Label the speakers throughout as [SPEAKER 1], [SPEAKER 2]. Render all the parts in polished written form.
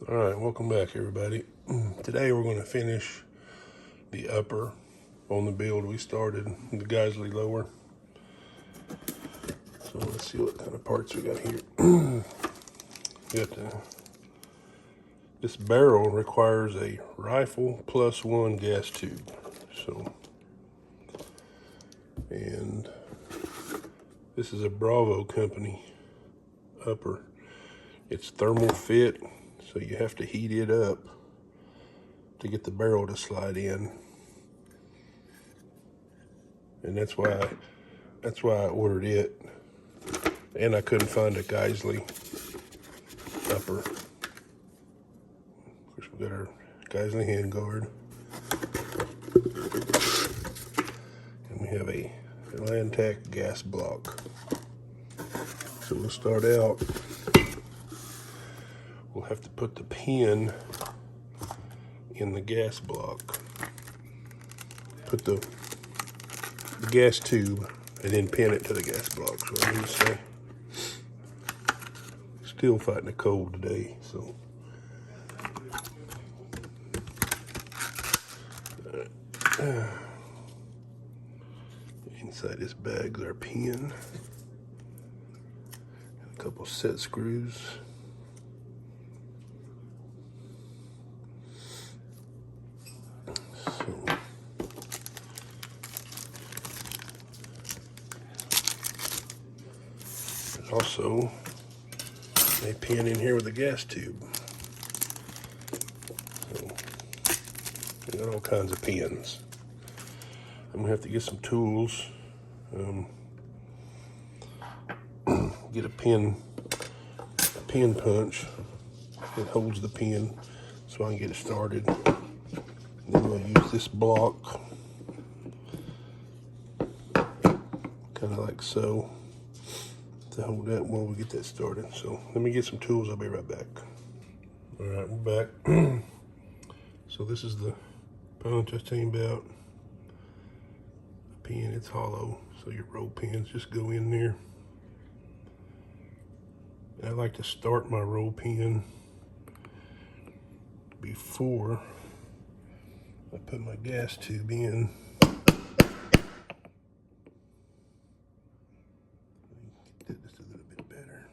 [SPEAKER 1] All right, welcome back, everybody. Today we're going to finish the upper on the build we started, the Geisley lower. So let's see what kind of parts we got here. This barrel requires a rifle plus one gas tube. And this is a Bravo company upper. It's thermal fit, so you have to heat it up to get the barrel to slide in. And that's why I ordered it. And I couldn't find a Geisley upper. Of course, we got our Geisley handguard. And we have a Atlantic gas block. So we'll start out. We'll have to put the pin in the gas block. Put the gas tube and then pin it to the gas block. So I'm going to say, still fighting the cold today, so. Inside this bag is our pin. And a couple set screws. Also, a pin in here with a gas tube. So, we got all kinds of pins. I'm gonna have to get some tools. Get a pin punch that holds the pin so I can get it started. And then we'll use this block, kind of like so, to hold that while we get that started. So let me get some tools, I'll be right back. All right, we're back. So this is the punch I was telling you about. The pin, it's hollow, so your roll pins just go in there. And I like to start my roll pin before I put my gas tube in. Get this a little bit better.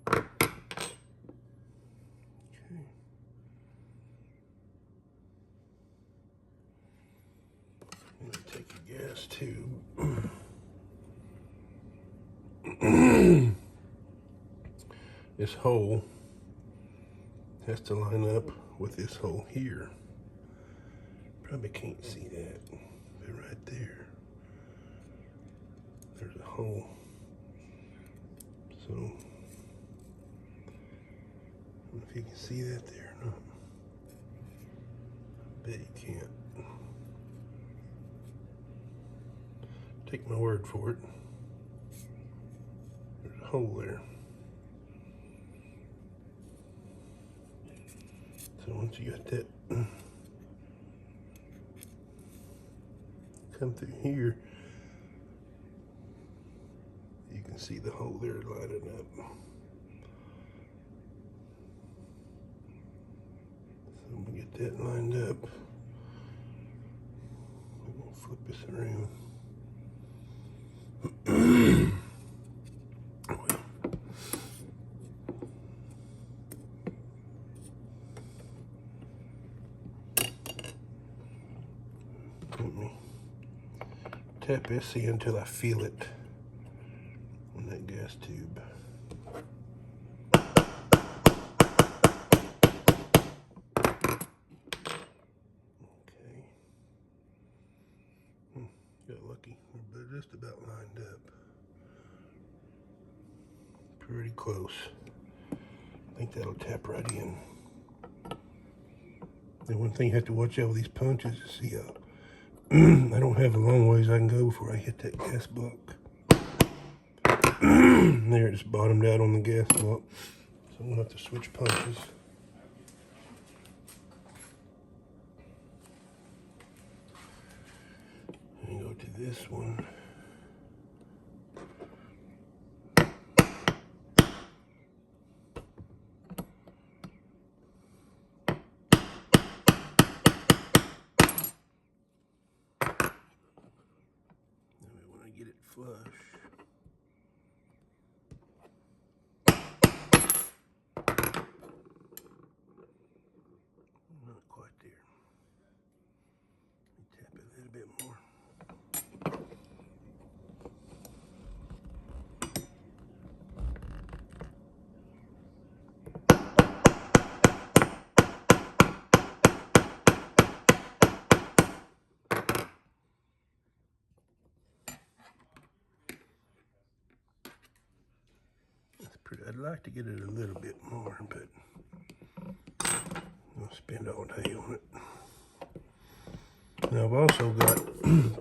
[SPEAKER 1] Okay. I'm gonna take a gas tube. This hole has to line up with this hole here. Probably can't see that, but right there, there's a hole. So, I don't know if you can see that there or not. I bet you can't. Take my word for it. There's a hole there. So once you got that come through here, you can see the hole there lining up. So when we get that lined up, we're gonna flip this around. Let me tap this in until I feel it on that gas tube. Okay. Got lucky, but just about lined up. Pretty close. I think that'll tap right in. The one thing you have to watch out with these punches is see how I don't have a long ways I can go before I hit that gas block. There, it's bottomed out on the gas block. So I'm gonna have to switch punches. And go to this one. it flush. Not quite there. Tap it a little bit more. That's pretty. I'd like to get it a little bit more, but I'll spend all day on it. Now I've also got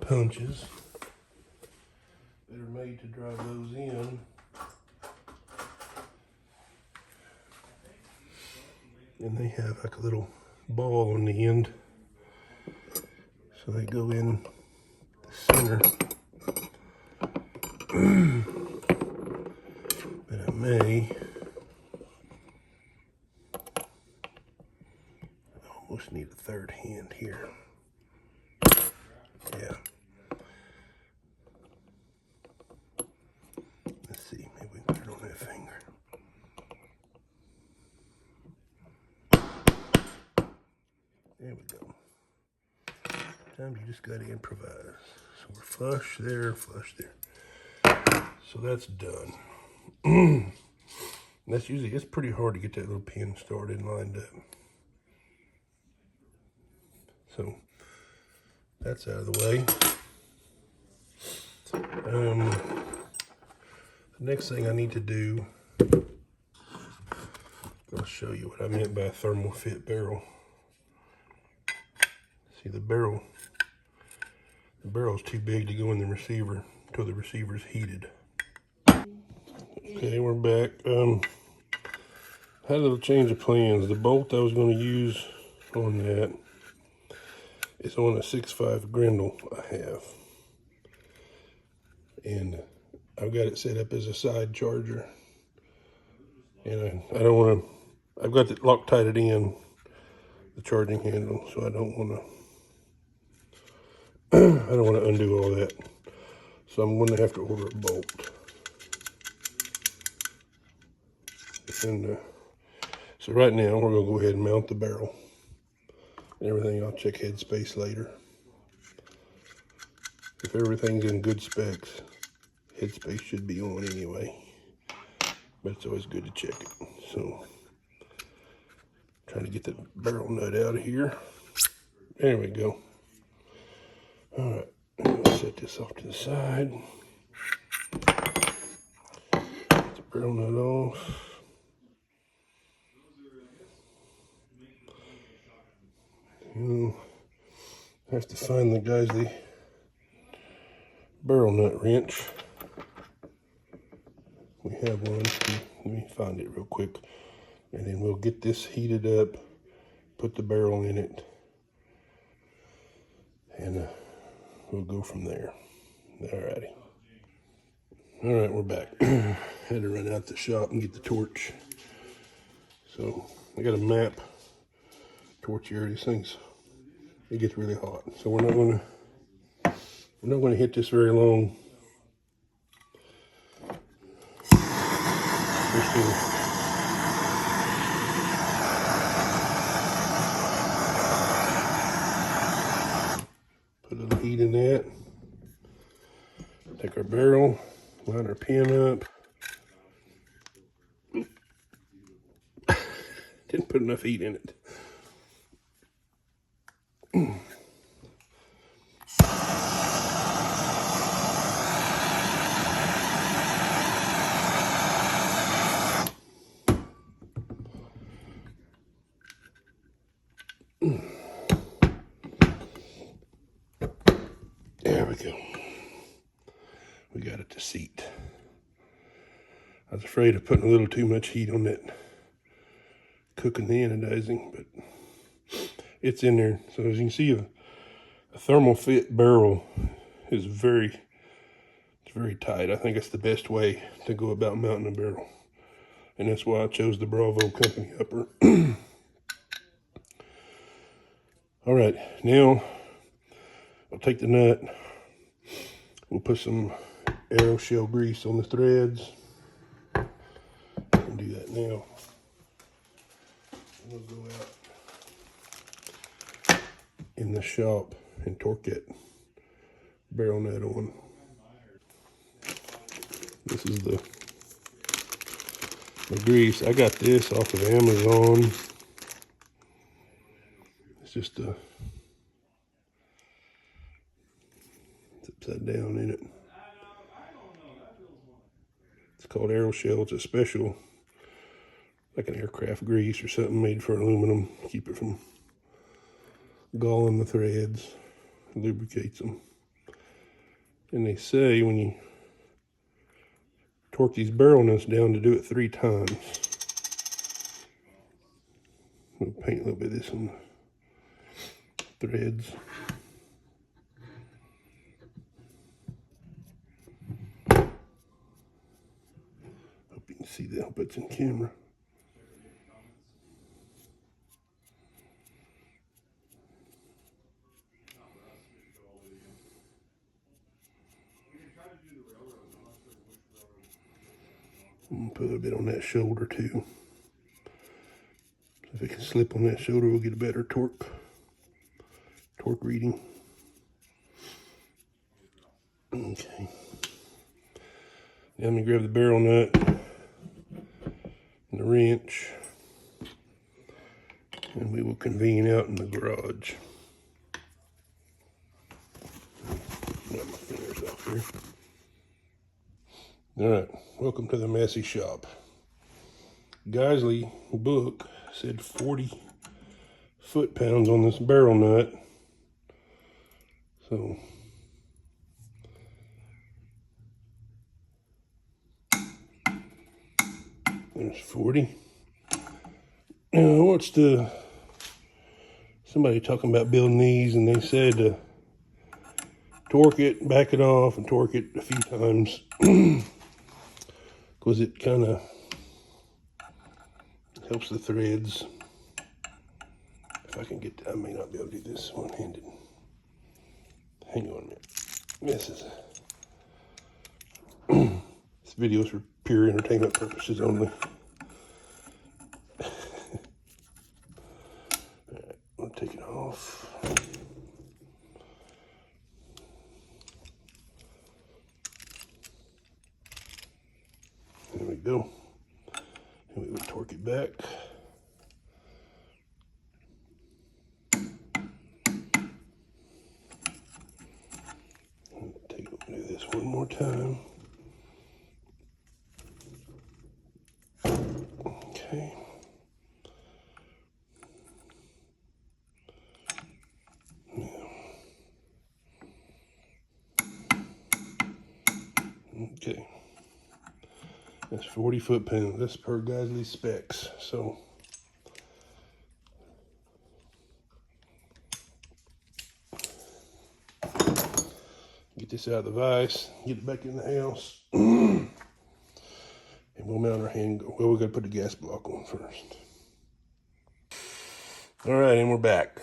[SPEAKER 1] punches that are made to drive those in. And they have like a little ball on the end. So they go in the center. But I almost need a third hand here. Yeah. Let's see, maybe we can put it on that finger. There we go. Sometimes you just gotta improvise. So we're flush there, flush there. So that's done. That's usually, it's pretty hard to get that little pin started and lined up. So that's out of the way. The next thing I need to do, I'll show you what I meant by a thermal fit barrel. See, the barrel's too big to go in the receiver until the receiver's heated. Okay, we're back. Had a little change of plans. The bolt I was going to use on that is on a 6.5 Grendel I have. And I've got it set up as a side charger. And I don't want to, I've got it Loctited in, the charging handle, so I don't want to undo all that. So I'm going to have to order a bolt. And so right now we're going to go ahead and mount the barrel and everything. I'll check headspace later. If everything's in good specs, headspace should be on anyway, but it's always good to check it. So trying to get the barrel nut out of here. There we go. All right, I'll set this off to the side. Get the barrel nut off. I have to find the barrel nut wrench. We have one. Let me find it real quick. And then we'll get this heated up, put the barrel in it, and we'll go from there. Alrighty. Alright, we're back. Had to run out the shop and get the torch. So I got a map torch here. These things, it gets really hot. So we're not gonna hit this very long. Just gonna put a little heat in that. Take our barrel, line our pin up. Didn't put enough heat in it. There we go. We got it to seat. I was afraid of putting a little too much heat on that cooking the anodizing, but it's in there. So as you can see, a thermal fit barrel is very tight. I think it's the best way to go about mounting a barrel. And that's why I chose the Bravo company upper. All right, now I'll take the nut. We'll put some arrow shell grease on the threads. I can do that now. We'll go out in the shop and torque that barrel nut on. This is the grease. I got this off of Amazon. It's just it's upside down in it. It's called arrow shell. It's a special, like an aircraft grease or something made for aluminum. Keep it from galling the threads. It lubricates them. And they say when you torque these barrel nuts down to do it 3 times. We'll paint a little bit of this on the threads. Hope you can see that. Hope it's in camera. I'm gonna put a little bit on that shoulder too. If it can slip on that shoulder, we'll get a better torque reading. Okay. Now I'm gonna grab the barrel nut and the wrench, and we will convene out in the garage. Got my fingers off here. All right, welcome to the messy shop. Geisley book said 40 foot-pounds on this barrel nut. So there's 40. Now I watched somebody talking about building these, and they said torque it, back it off, and torque it a few times. Because it kind of helps the threads. If I can get, I may not be able to do this one-handed. Hang on a minute. This video is for pure entertainment purposes only. Alright, we'll take it off. There we go. And we would torque it back. Do this one more time. Okay. Okay. That's 40 foot-pounds. That's per Geisley specs. So get this out of the vise, get it back in the house, and we'll mount our hand. Well, we're gonna put the gas block on first. All right, and we're back.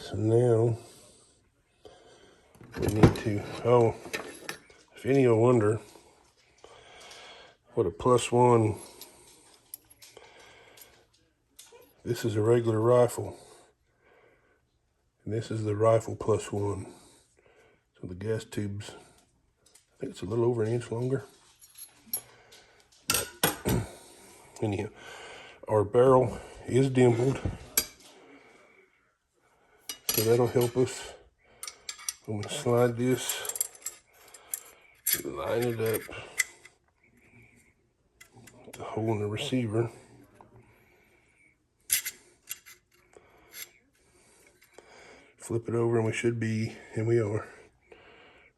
[SPEAKER 1] So now we need to, oh, if any of you wonder what a +1, this is a regular rifle, and this is the rifle +1. So the gas tubes, I think it's a little over an inch longer. But anyhow, our barrel is dimpled, so that'll help us. I'm gonna slide this, line it up with the hole in the receiver. Flip it over and we should be, and we are,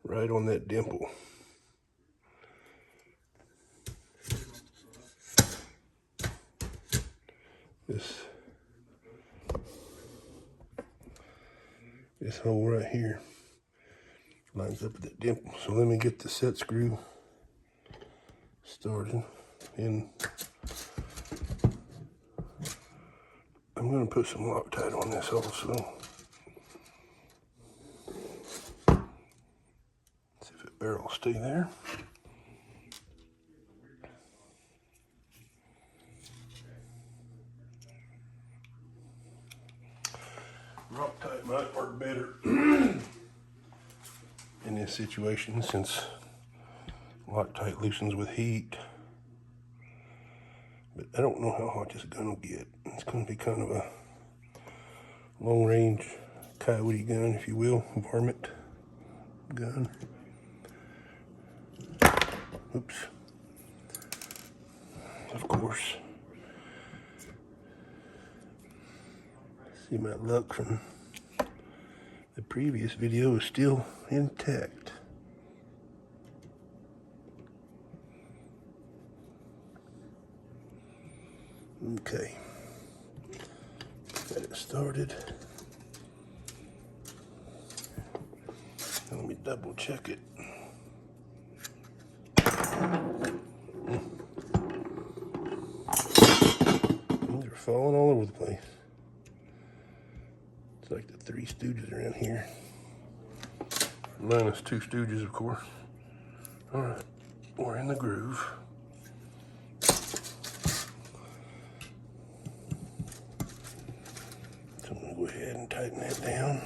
[SPEAKER 1] right on that dimple. This hole right here lines up with that dimple. So let me get the set screw started, and I'm going to put some Loctite on this also. See if the barrel will stay there. might work better in this situation since Loctite loosens with heat. But I don't know how hot this gun will get. It's going to be kind of a long-range coyote gun, if you will, varmint gun. Oops. Of course. See, my luck from the previous video is still intact. Okay. Got it started. Let me double check it. These are falling all over the place. It's like the Three Stooges around here. Minus Two Stooges, of course. All right, we're in the groove. So I'm gonna go ahead and tighten that down.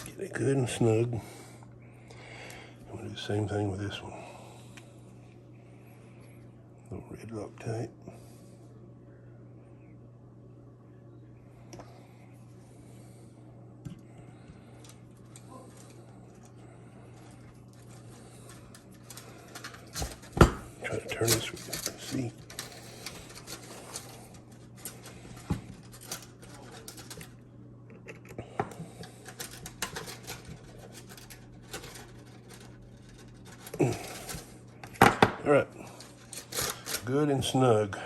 [SPEAKER 1] Get it good and snug. I'm gonna do the same thing with this one. Little red Loctite. Try to turn this so you can see. All right, good and snug.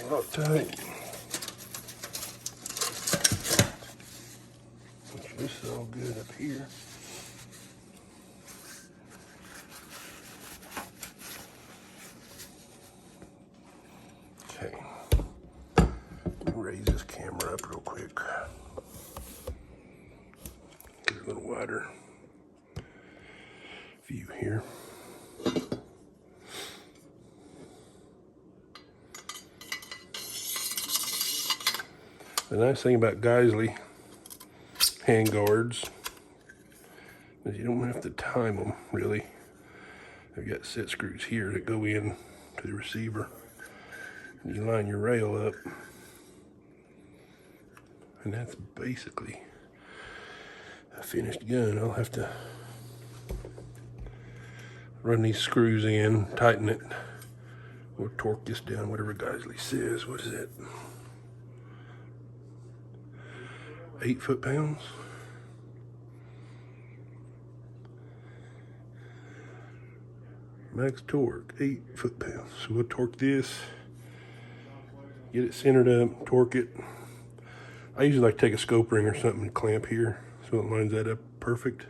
[SPEAKER 1] Loctite. Make sure this is all good up here. Okay, raise this camera up real quick. Get a little wider view here. The nice thing about Geisley hand guards is you don't have to time them, really. They've got set screws here that go in to the receiver. And you line your rail up. And that's basically a finished gun. I'll have to run these screws in, tighten it, or torque this down, whatever Geisley says. What is it? 8 foot-pounds. Max torque, 8 foot-pounds. So we'll torque this, get it centered up, torque it. I usually like to take a scope ring or something and clamp here so it lines that up perfect.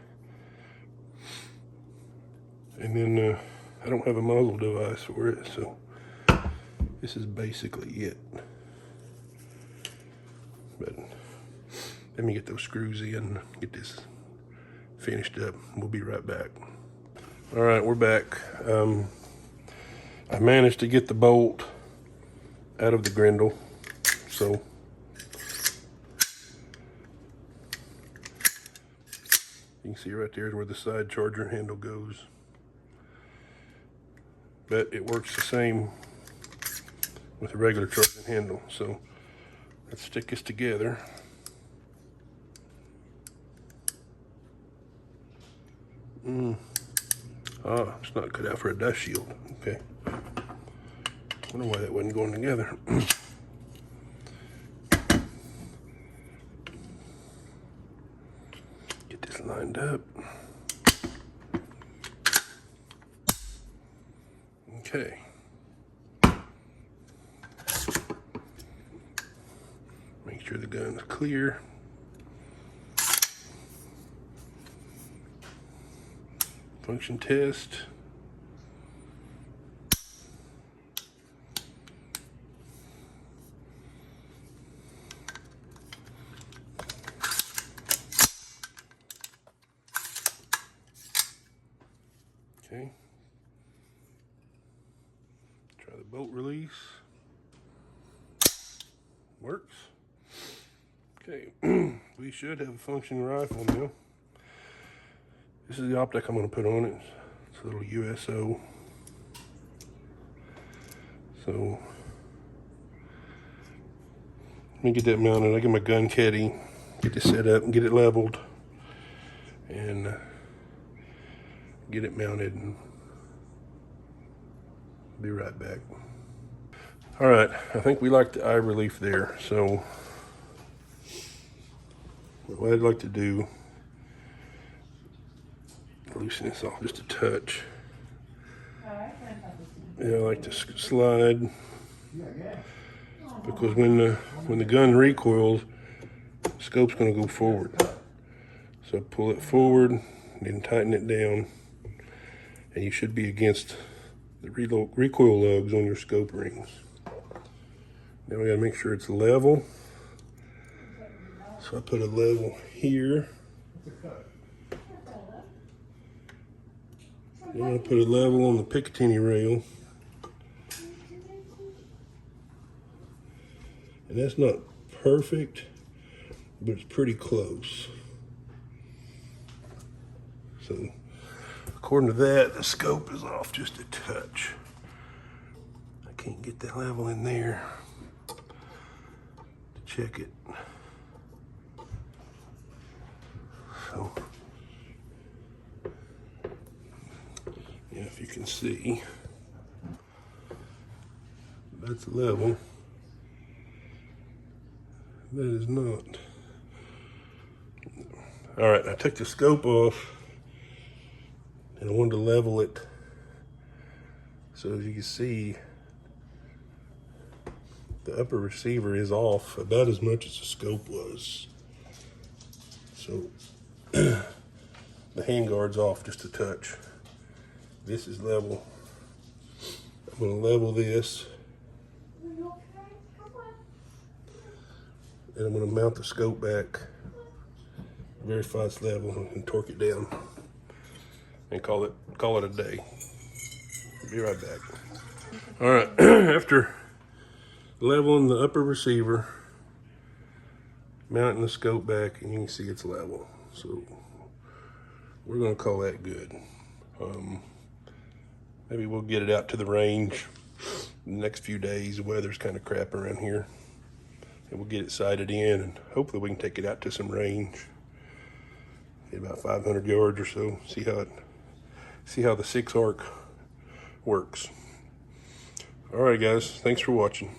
[SPEAKER 1] And then I don't have a muzzle device for it, so this is basically it. But let me get those screws in, get this finished up. We'll be right back. All right, we're back. I managed to get the bolt out of the grindle, so you can see right there is where the side charger handle goes. But it works the same with a regular charging handle. So let's stick this together. Ah, it's not cut out for a dust shield. Okay. I don't know why that wasn't going together. Get this lined up. Okay. Make sure the gun's clear. Function test. Okay. Try the bolt release. Works. Okay, we should have a functioning rifle now. This is the optic I'm going to put on it. It's a little USO. So, let me get that mounted. I get my gun caddy, get this set up and get it leveled, and get it mounted, and be right back. All right, I think we like the eye relief there. So what I'd like to do, loosen this off just a touch. And I like to slide, because when the gun recoils, the scope's going to go forward. So pull it forward, then tighten it down, and you should be against the recoil lugs on your scope rings. Now we got to make sure it's level. So I put a level here. Then I put a level on the Picatinny rail. And that's not perfect, but it's pretty close. So according to that, the scope is off just a touch. I can't get that level in there to check it. So, yeah, if you can see, that's level. That is not. All right, I took the scope off and I wanted to level it. So as you can see, the upper receiver is off about as much as the scope was. So the handguard's off just a touch. This is level. I'm gonna level this. And I'm gonna mount the scope back, verify it's level, and torque it down, and call it a day. Be right back. All right, after leveling the upper receiver, mounting the scope back, and you can see it's level. So we're gonna call that good. Maybe we'll get it out to the range in the next few days. The weather's kind of crap around here. And we'll get it sighted in, and hopefully we can take it out to some range. Get about 500 yards or so. See how the 6 arc works. All right, guys. Thanks for watching.